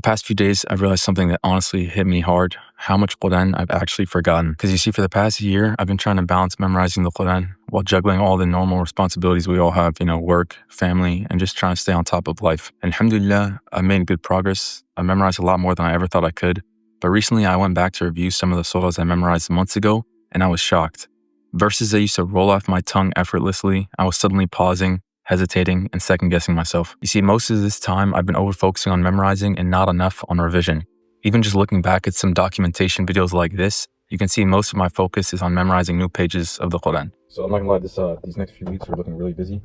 past few days, I've realized something that honestly hit me hard, how much Quran I've actually forgotten. Because you see, for the past year, I've been trying to balance memorizing the Quran while juggling all the normal responsibilities we all have, work, family, and just trying to stay on top of life. And alhamdulillah, I made good progress. I memorized a lot more than I ever thought I could. But recently, I went back to review some of the surahs I memorized months ago, and I was shocked. Verses that used to roll off my tongue effortlessly, I was suddenly pausing, hesitating, and second-guessing myself. You see, most of this time, I've been over-focusing on memorizing and not enough on revision. Even just looking back at some documentation videos like this, you can see most of my focus is on memorizing new pages of the Quran. So I'm not gonna lie, these next few weeks are looking really busy,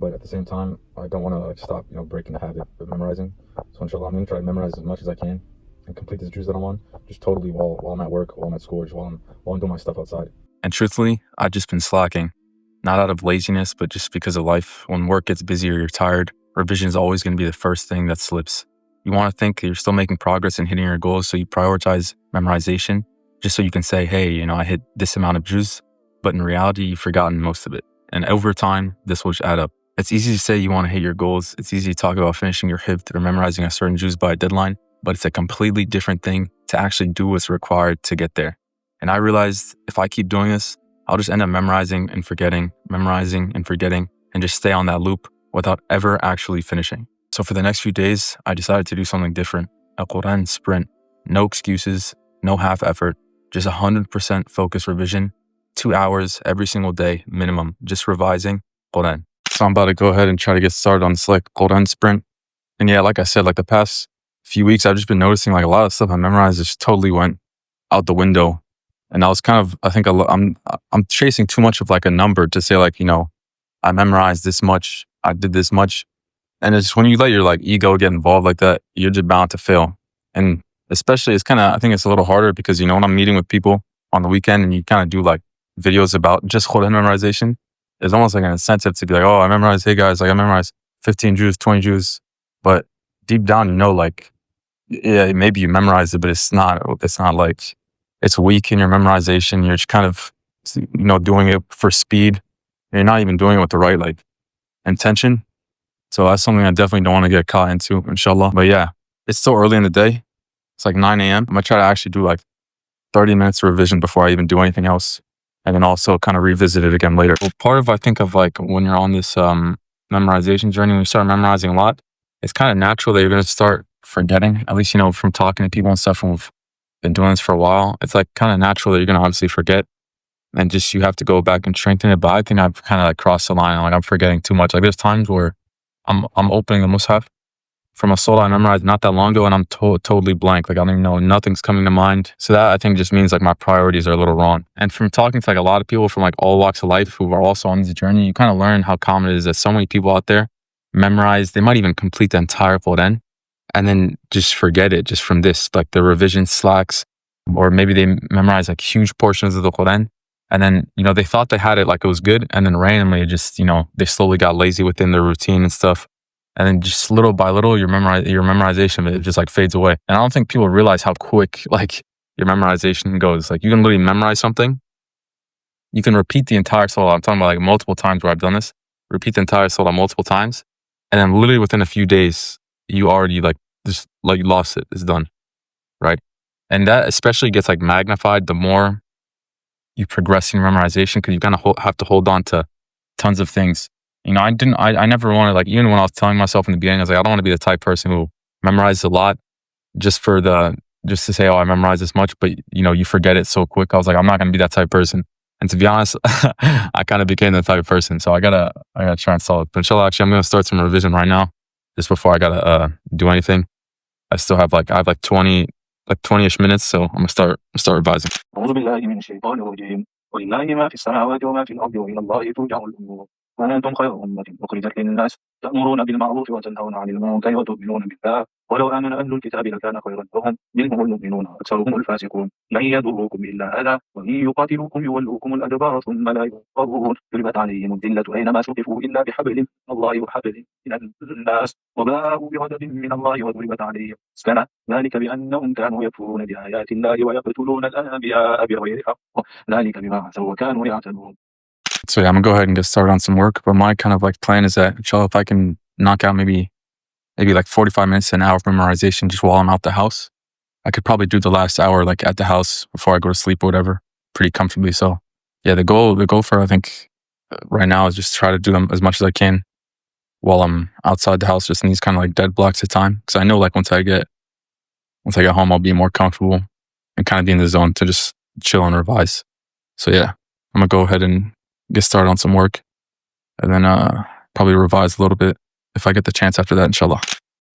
but at the same time, I don't want to stop, breaking the habit of memorizing. So inshallah, I'm gonna try to memorize as much as I can and complete this juice that I'm on, just totally while I'm at work, while I'm at school, just while I'm doing my stuff outside. And truthfully, I've just been slacking. Not out of laziness, but just because of life. When work gets busy or you're tired, revision is always going to be the first thing that slips. You want to think that you're still making progress and hitting your goals, so you prioritize memorization, just so you can say, hey, I hit this amount of juz, but in reality, you've forgotten most of it. And over time, this will just add up. It's easy to say you want to hit your goals. It's easy to talk about finishing your hifd or memorizing a certain juz by a deadline, but it's a completely different thing to actually do what's required to get there. And I realized if I keep doing this, I'll just end up memorizing and forgetting, and just stay on that loop without ever actually finishing. So for the next few days, I decided to do something different, a Quran sprint. No excuses, no half effort, just 100% focus revision, 2 hours every single day minimum, just revising Quran. So I'm about to go ahead and try to get started on this Quran sprint. And yeah, like I said, the past few weeks, I've just been noticing a lot of stuff I memorized just totally went out the window. And I was I think I'm chasing too much of a number to say I memorized this much, I did this much. And it's when you let your ego get involved like that, you're just bound to fail. And especially I think it's a little harder because, when I'm meeting with people on the weekend and you kind of do videos about just Quran memorization, it's almost like an incentive to be like, oh, I memorized, hey guys, I memorized 15 juz, 20 juz. But deep down, yeah, maybe you memorized it, but it's not it's weak in your memorization. You're just kind of, doing it for speed. You're not even doing it with the right, intention. So that's something I definitely don't want to get caught into, inshallah. But yeah, it's still early in the day. It's 9 a.m. I'm going to try to actually do 30 minutes of revision before I even do anything else. And then also kind of revisit it again later. Well, part of, I think of when you're on this memorization journey, when you start memorizing a lot, it's kind of natural that you're going to start forgetting, at least, from talking to people and stuff who've been doing this for a while. It's kind of natural that you're going to obviously forget and just you have to go back and strengthen it. But I think I've kind of crossed the line. I'm forgetting too much. There's times where I'm opening the Mus'haf from a surah I memorized not that long ago and I'm totally blank. I don't even know, nothing's coming to mind. So that I think just means my priorities are a little wrong. And from talking to a lot of people from all walks of life who are also on this journey, you kind of learn how common it is that so many people out there memorize, they might even complete the entire Quran and then just forget it just from this, the revision slacks, or maybe they memorize huge portions of the Quran. And then, they thought they had it it was good. And then randomly just, they slowly got lazy within their routine and stuff. And then just little by little, your memorization of it just fades away. And I don't think people realize how quick your memorization goes. You can literally memorize something. You can repeat the entire surah. I'm talking about multiple times where I've done this. Repeat the entire surah multiple times. And then literally within a few days, you already you lost it. It's done. Right? And that especially gets magnified the more you progress in memorization, because you kind of have to hold on to tons of things. I never wanted, even when I was telling myself in the beginning, I was I don't want to be the type of person who memorizes a lot just to say, oh, I memorized this much, but you forget it so quick. I was I'm not going to be that type of person. And to be honest, I kind of became that type of person. So I gotta try and solve it. But inshallah, actually, I'm going to start some revision right now, just before I gotta do anything. I still have I have 20-ish minutes, so I'm gonna start revising. أعوذ بالله من الشيطان الرجيم ولله ما في السماوات وما في الأرض وإلى الله ترجع الأمور وأنتم خير أمة أخرجت للناس تأمرون بالمعروف وتنهون عن المنكر وتؤمنون بالله ولو آمن أهل الكتاب لكان خيرا لهم منهم المؤمنون أكثرهم الفاسقون لن يضروكم إلا أذى وإن يقاتلوكم يولوكم الأدبار ثم لا ينصرون ضربت عليهم الذلة أينما ثقفوا إلا بحبل من الله وحبل من الناس وباءوا بغضب من الله وضربت عليهم مسكنة ذلك بأنهم كانوا يكفرون بآيات الله ويقتلون الأنبياء بغير حق ذلك بما عصوا وكانوا يعتدون. So yeah, I'm gonna go ahead and get started on some work. But my kind of plan is that, inshallah, if I can knock out maybe maybe like 45 minutes to an hour of memorization just while I'm out the house. I could probably do the last hour like at the house before I go to sleep or whatever, pretty comfortably. So yeah, the goal for I think right now is just try to do them as much as I can while I'm outside the house, just in these kind of like dead blocks of time. Because I know like once I get home, I'll be more comfortable and kind of be in the zone to just chill and revise. So yeah, I'm gonna go ahead and get started on some work, and then probably revise a little bit if I get the chance after that, inshallah.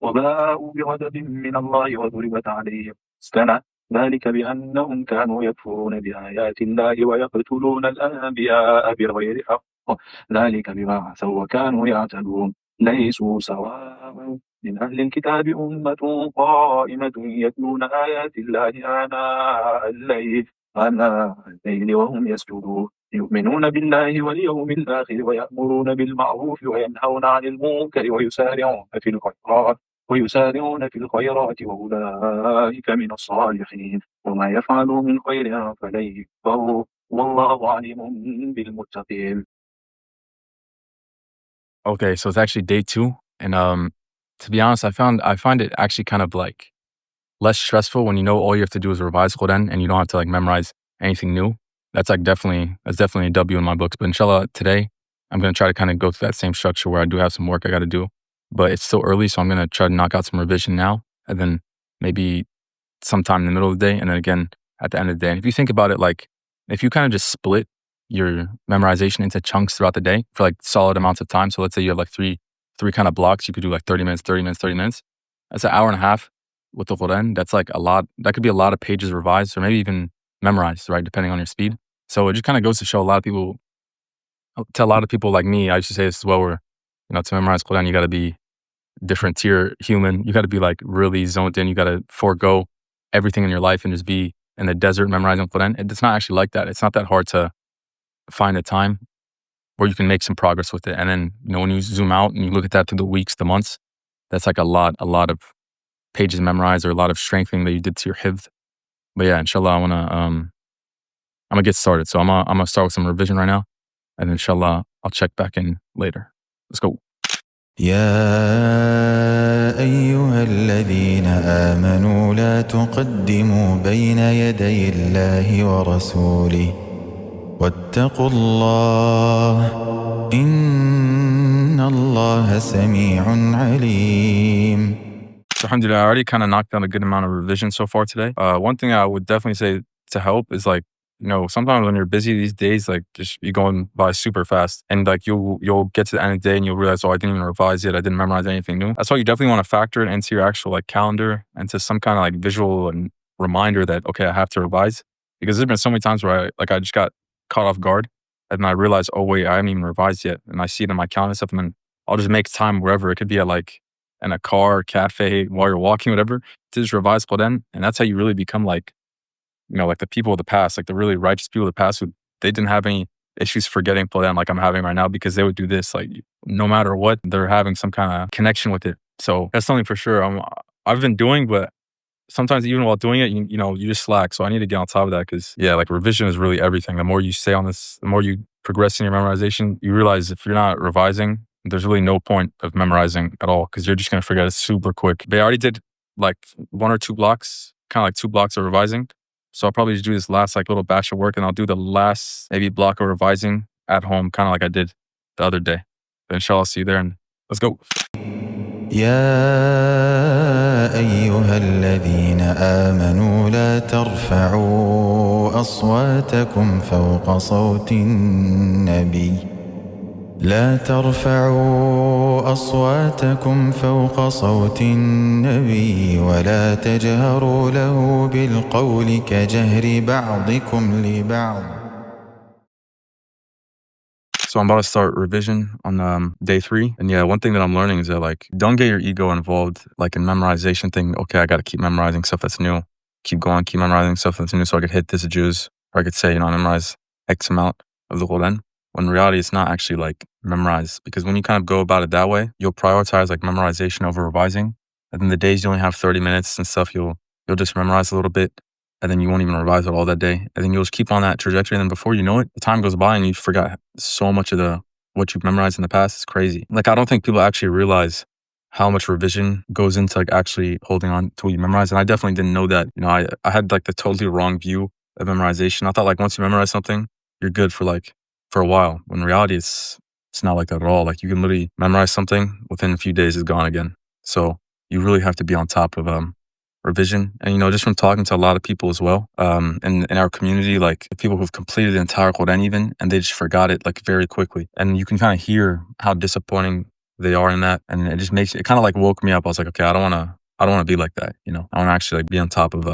وباءوا بغضب من الله وضربت عليهم السنة ذلك بأنهم كانوا يكفرون بآيات الله ويقتلون الأنبياء بغير حق ذلك بما عصوا وكانوا يعتدون ليسوا سواء من أهل الكتاب أمة قائمة يتلون آيات الله آناء الليل وهم يسجدون يؤمنون بالله واليوم الآخر ويأمرون بالمعروف وينهون عن المنكر ويسارعون في الخيرات وأولئك من الصالحين وما يفعلوا من خير فلن يكفروا والله عليم بالمتقين. Okay, so it's actually day 2, and to be honest, I find it actually kind of like less stressful when you know all you have to do is revise Quran and you don't have to like memorize anything new. That's definitely a W in my books. But inshallah, today I'm gonna try to kind of go through that same structure where I do have some work I got to do, but it's still early, so I'm gonna try to knock out some revision now, and then maybe sometime in the middle of the day, and then again at the end of the day. And if you think about it, like if you kind of just split your memorization into chunks throughout the day for like solid amounts of time. So let's say you have like three kind of blocks. You could do like 30 minutes, 30 minutes, 30 minutes. That's an hour and a half with the Quran. That's like a lot. That could be a lot of pages revised or maybe even memorized, right? Depending on your speed. So it just kind of goes to show to a lot of people like me, I used to say this as well, where, to memorize Quran, you got to be different tier human. You got to be like really zoned in. You got to forego everything in your life and just be in the desert memorizing Quran. It's not actually like that. It's not that hard to find a time where you can make some progress with it. And then, when you zoom out and you look at that through the weeks, the months, that's like a lot of pages memorized or a lot of strengthening that you did to your hifz. But yeah, inshallah, I'm gonna get started. So I'm gonna start with some revision right now, and inshallah, I'll check back in later. Let's go. يا أيها الذين آمنوا لا تقدموا بين يدي الله ورسوله واتقوا الله إن الله سميع عليم. So alhamdulillah, I already kind of knocked out a good amount of revision so far today. One thing I would definitely say to help is like, sometimes when you're busy these days, like just be going by super fast, and like you'll get to the end of the day and you'll realize, oh, I didn't even revise yet. I didn't memorize anything new. That's why you definitely want to factor it into your actual like calendar and to some kind of like visual and reminder that, okay, I have to revise. Because there's been so many times where I just got caught off guard and I realized, oh wait, I haven't even revised yet. And I see it in my calendar and stuff, and then I'll just make time wherever. It could be at like in a car, cafe, while you're walking, whatever, to just revise Quran. And that's how you really become like, like the people of the past, like the really righteous people of the past who they didn't have any issues forgetting Quran like I'm having right now, because they would do this, like no matter what, they're having some kind of connection with it. So that's something for sure I've been doing, but sometimes even while doing it, you just slack. So I need to get on top of that, because yeah, like revision is really everything. The more you stay on this, the more you progress in your memorization, you realize if you're not revising, there's really no point of memorizing at all, because you're just going to forget it super quick. They already did like 1 or 2 blocks, kind of like 2 blocks of revising. So I'll probably just do this last like little batch of work, and I'll do the last maybe block of revising at home, kind of like I did the other day. But inshallah, see you there, and let's go. يا أيها الذين آمنوا لا ترفعوا أصواتكم فوق صوت النبي لا ترفعوا أصواتكم فوق صوت النبي ولا تجهروا له بالقول كجهر بعضكم لبعض. So I'm about to start revision on day 3. And yeah, one thing that I'm learning is that like, don't get your ego involved like in memorization thing. Okay, I got to keep memorizing stuff that's new. Keep going, keep memorizing stuff that's new so I could hit this juice. Or I could say, I memorize X amount of the Quran. When in reality, it's not actually like memorized. Because when you kind of go about it that way, you'll prioritize like memorization over revising. And then the days you only have 30 minutes and stuff, you'll just memorize a little bit. And then you won't even revise it all that day. And then you'll just keep on that trajectory. And then before you know it, the time goes by and you forgot so much of what you've memorized in the past. It's crazy. Like, I don't think people actually realize how much revision goes into like actually holding on to what you memorize. And I definitely didn't know that. I had like the totally wrong view of memorization. I thought like once you memorize something, you're good for a while. When in reality, it's not like that at all. Like you can literally memorize something within a few days, it's gone again. So you really have to be on top of revision. And just from talking to a lot of people as well, in our community, like people who've completed the entire Quran even, and they just forgot it like very quickly. And you can kind of hear how disappointing they are in that. And it just it kind of like woke me up. I was like, okay, I don't want to be like that. I want to actually like be on top of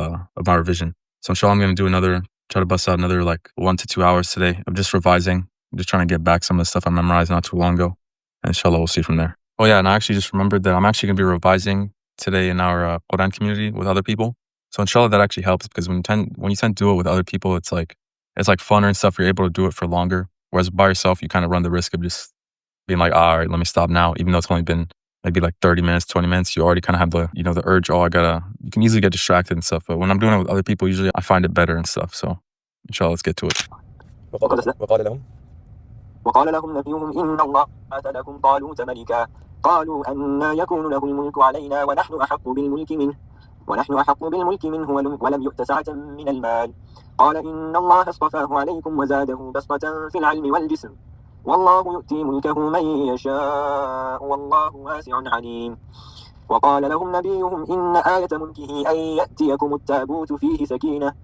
my revision. So inshallah, I'm going to try to bust out another like 1 to 2 hours today of just revising. I'm just trying to get back some of the stuff I memorized not too long ago. And inshallah, we'll see from there. Oh yeah, and I actually just remembered that I'm actually going to be revising today in our Quran community with other people. So inshallah, that actually helps because when you tend to do it with other people, it's like funner and stuff. You're able to do it for longer. Whereas by yourself, you kind of run the risk of just being like, all right, let me stop now. Even though it's only been maybe like 30 minutes, 20 minutes, you already kind of have the urge, you can easily get distracted and stuff. But when I'm doing it with other people, usually I find it better and stuff. So inshallah, let's get to it. وقال لهم نبيهم إن الله بعث لكم طالوت ملكا قالوا أنى يكون له الملك علينا ونحن أحق بالملك منه ولم يؤت سعة من المال قال إن الله اصطفاه عليكم وزاده بسطة في العلم والجسم والله يؤتي ملكه من يشاء والله واسع عليم وقال لهم نبيهم إن آية ملكه أن يأتيكم التابوت فيه سكينة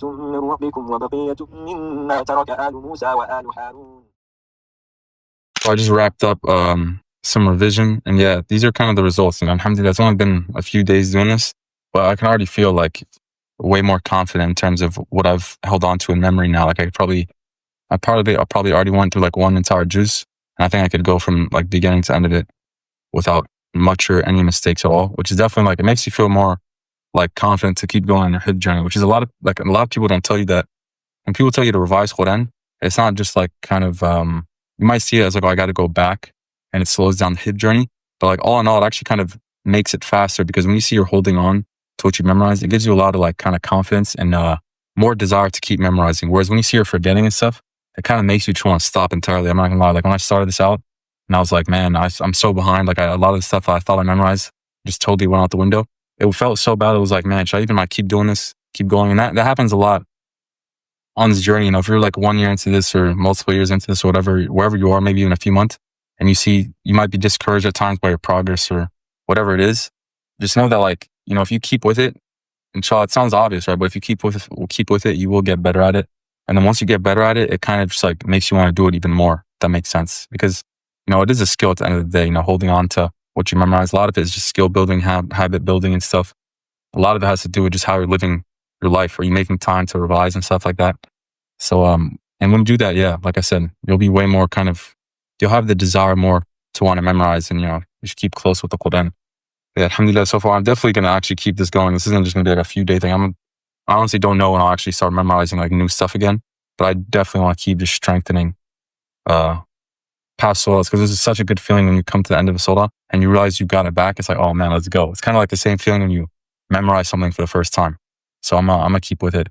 من ربكم وبقية مما ترك آل موسى وآل هارون. So I just wrapped up some revision, and yeah, these are kind of the results. And alhamdulillah, it's only been a few days doing this, but I can already feel like way more confident in terms of what I've held on to in memory now. Like I probably already went through like one entire juz, and I think I could go from like beginning to end of it without much or any mistakes at all, which is definitely like, it makes you feel more like confident to keep going on your hid journey, which is a lot of people don't tell you that. When people tell you to revise Quran, it's not just like kind of, you might see it as like, oh, I got to go back and it slows down the hid journey. But like all in all, it actually kind of makes it faster because when you see you're holding on to what you memorized, it gives you a lot of like kind of confidence and more desire to keep memorizing. Whereas when you see you're forgetting and stuff, it kind of makes you just want to stop entirely. I'm not gonna lie. Like when I started this out and I was like, man, I'm so behind. Like a lot of the stuff I thought I memorized just totally went out the window. It felt so bad. It was like, man, should I even like keep doing this, keep going? And that happens a lot on this journey. If you're like 1 year into this or multiple years into this or whatever, wherever you are, maybe even a few months, and you might be discouraged at times by your progress or whatever it is, just know that like, if you keep with it, inshallah, it sounds obvious, right? But if you keep with it, you will get better at it. And then once you get better at it, it kind of just like makes you want to do it even more, if that makes sense. Because, it is a skill at the end of the day, holding on to what you memorize. A lot of it is just skill building, habit building and stuff. A lot of it has to do with just how you're living your life. Are you making time to revise and stuff like that? So, and when you do that, yeah, like I said, you'll be way more you'll have the desire more to want to memorize and, you should keep close with the Quran. Yeah, alhamdulillah, so far, I'm definitely going to actually keep this going. This isn't just going to be like a few day thing. I honestly don't know when I'll actually start memorizing like new stuff again, but I definitely want to keep just strengthening, past surahs, because this is such a good feeling when you come to the end of a surah and you realize you got it back. It's like, oh man, let's go. It's kind of like the same feeling when you memorize something for the first time. So I'm going to keep with it.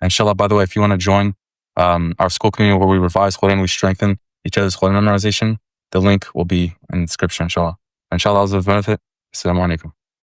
And inshallah, by the way, if you want to join our school community where we revise Quran, we strengthen each other's Quran memorization, the link will be in the description, inshallah. Inshallah, I'll benefit. Assalamu alaikum.